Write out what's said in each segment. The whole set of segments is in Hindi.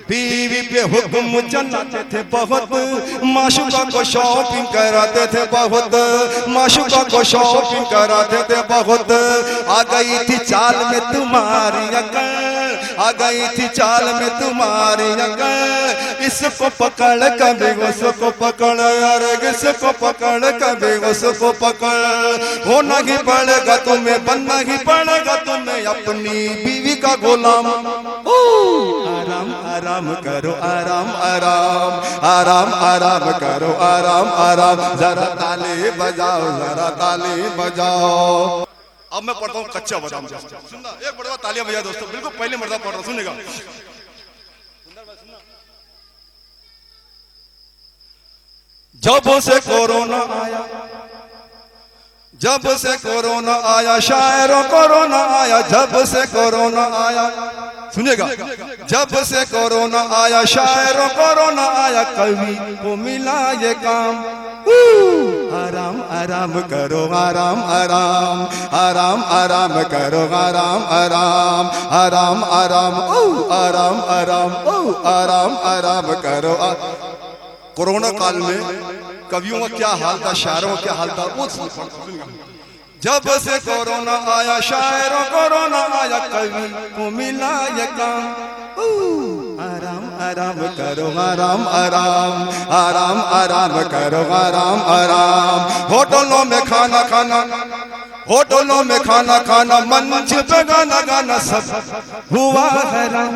बीवी पे हुक्म चलाते थे बहुत, माशुका को शॉपिंग कराते थे बहुत, माशुका को शॉपिंग कराते थे बहुत। आ गई थी चाल में तुम्हारी अकल, आ गई थी चाल में तुम्हारी अकल। इसको पकड़ कभी उसको पकड़, अरे इसको पकड़ कभी उसको पकड़। होना ही पड़ेगा तुम्हें, बनना ही पड़ेगा तुम्हें अपनी बीवी का गुलाम। आराम आराम करो, आराम आराम, आराम आराम करो, आराम आराम। जरा ताली बजाओ, जरा ताली बजाओ। अब मैं पढ़ता हूँ कच्चा बादाम। सुनना, एक बड़ा तालियां बजा दोस्तों, बिल्कुल पहले मर्दा पढ़ रहा, सुनेगा। जब से कोरोना आया, जब से कोरोना आया, शायरों कोरोना आया, जब से कोरोना आया, सुनिएगा। जब से कोरोना आया, शायरों कोरोना आया, कवि को मिला ये काम। आराम आराम करो, आराम आराम, आराम आराम करो, आराम आराम, आराम आराम, आराम आराम, आराम आराम करो। कोरोना काल में कवियों का क्या हाल था, शायरों का क्या हाल था, वो जब से कोरोना आया, शायरों कोरोना आया, कवि को मिला ये काम। आराम आराम करो, आराम आराम, आराम आराम करो, आराम आराम। होटलों में खाना खाना, होटलों में खाना खाना, मंच पे गाना गाना, सब हुआ हराम।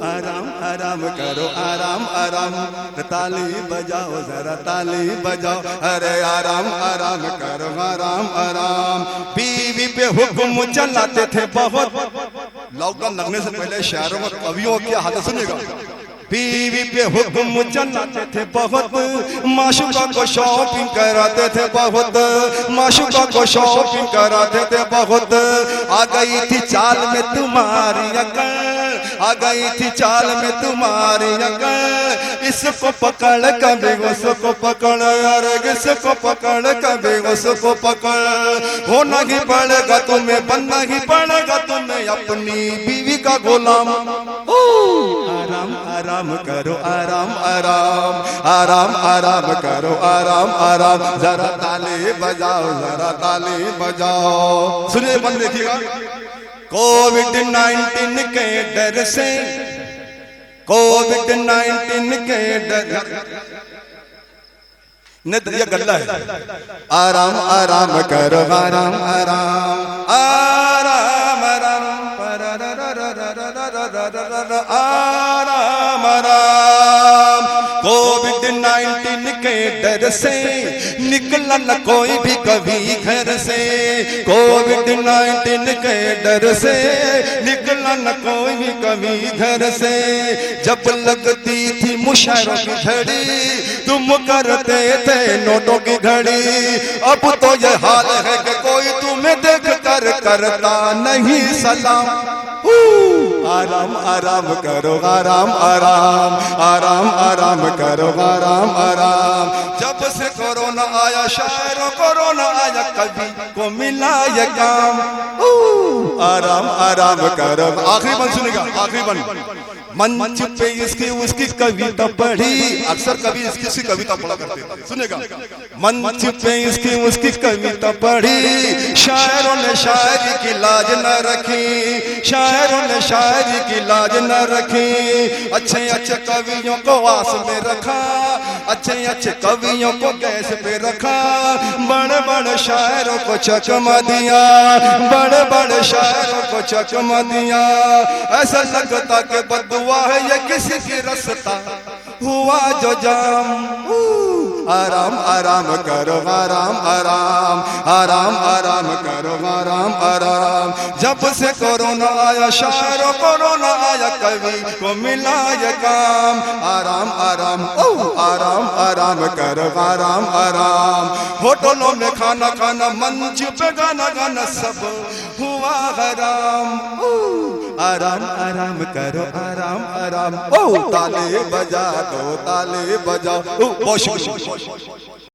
आराम आराम करो, आराम आराम। ताली बजाओ, जरा ताली बजाओ, अरे आराम आराम करो, आराम आराम। बीवी पे हुक्म चलाते थे बहुत, लॉकडाउन लगने से पहले शहरों में कवियों की हालत सुनिएगा। बीवी पे हुक्म चलाते थे बहुत, माशुका को शॉपिंग कराते थे बहुत, माशुका को शॉपिंग कराते थे बहुत। आ गई थी चाल में तुम्हारी अकल, आ गई थी चाल में तुम्हारी अकल। इसको पकड़ कभी उसको पकड़, अरे इसको पकड़ कभी उसको पकड़। होना ही पड़ेगा तुम्हें, बनना ही पड़ेगा तुम्हें अपनी बीवी का गुलाम। आराम आराम करो, आराम आराम, आराम आराम करो, आराम आराम। जरा ताली बजाओ, जरा ताली बजाओ। सुनिए, बंद देखिएगा। कोविड-19 के डर से, कोविड-19 के डर, ये गल्ला है। आराम आराम करो, आराम आराम, आराम आराम, आराम आराम। कोविड-19 के डर से निकला न कोई भी कभी घर से, कोविड-19 के डर से निकला न कोई भी कभी घर से। जब लगती थी मुशायरों की घड़ी, तुम करते थे नोटों की घड़ी। अब तो ये हाल है कि कोई तुम्हें देख कर करता नहीं सलाम। आराम आराम करो, आराम आराम, आराम आराम करो, आराम आराम। जब से कोरोना आया, शायरों कोरोना आया, कवि को मिला ये काम। आराम आराम करो। आखिरी बन सुनेगा, आखिरी बन। मंच पे इसकी उसकी कविता पढ़ी, अक्सर कभी इसकी कविता पढ़ा करते थे, सुनेगा। मंच पे इसकी उसकी कविता पढ़ी, शायरों ने शायरी की लाज न रखी, शायरों ने शायरी की लाज न रखी। अच्छे अच्छे कवियों को आस में रखा, अच्छे अच्छे कवियों को गैस पे रखा। बड़े बड़े शायरों को चकमा दिया, बड़े बड़े शायरों को चकमा दिया। ऐसा लगता कि बदुआ है ये किसी की रास्ता हुआ जो जाम। आराम आराम करो, आराम आराम, आराम आराम करो, आराम आराम। जब से कोरोना आया, शायरों कोरोना आया, कवि को मिला ये काम। आराम आराम, आराम आराम करो, आराम आराम। होटलों में खाना खाना, मंच पे गाना गाना, सब हुआ हराम। आराम आराम करो, आराम आराम। ताली बजा दो, ताली बजाओ। बहुत शुक्रिया।